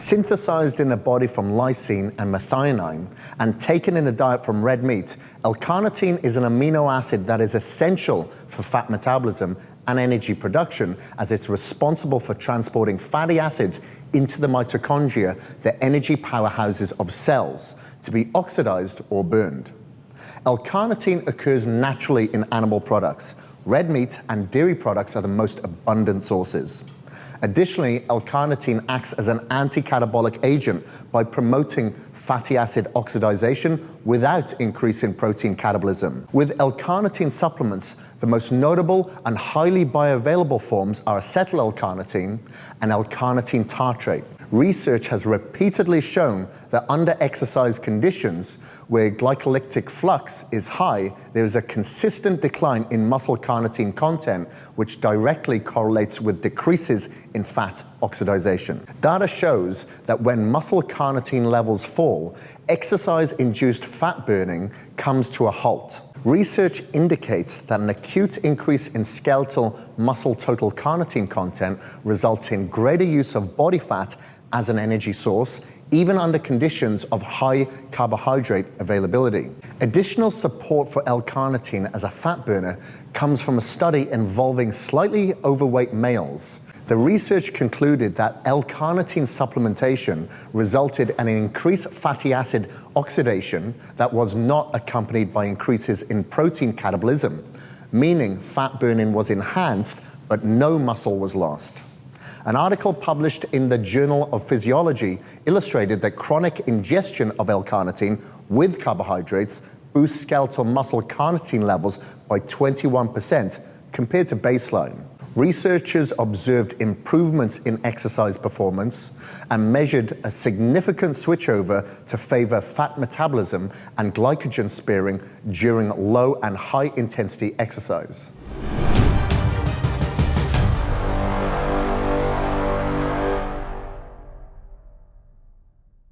Synthesized in the body from lysine and methionine and taken in a diet from red meat, L-carnitine is an amino acid that is essential for fat metabolism and energy production, as it's responsible for transporting fatty acids into the mitochondria, the energy powerhouses of cells, to be oxidized or burned. L-carnitine occurs naturally in animal products. Red meat and dairy products are the most abundant sources. Additionally, L-carnitine acts as an anti-catabolic agent by promoting fatty acid oxidation without increasing protein catabolism. With L-carnitine supplements, the most notable and highly bioavailable forms are acetyl L-carnitine and L-carnitine tartrate. Research has repeatedly shown that under exercise conditions where glycolytic flux is high, there is a consistent decline in muscle carnitine content, which directly correlates with decreases in fat oxidation. Data shows that when muscle carnitine levels fall, exercise-induced fat burning comes to a halt. Research indicates that an acute increase in skeletal muscle total carnitine content results in greater use of body fat as an energy source, even under conditions of high carbohydrate availability. Additional support for L-carnitine as a fat burner comes from a study involving slightly overweight males. The research concluded that L-carnitine supplementation resulted in an increased fatty acid oxidation that was not accompanied by increases in protein catabolism, meaning fat burning was enhanced but no muscle was lost. An article published in the Journal of Physiology illustrated that chronic ingestion of L-carnitine with carbohydrates boosts skeletal muscle carnitine levels by 21% compared to baseline. Researchers observed improvements in exercise performance and measured a significant switchover to favor fat metabolism and glycogen sparing during low and high intensity exercise.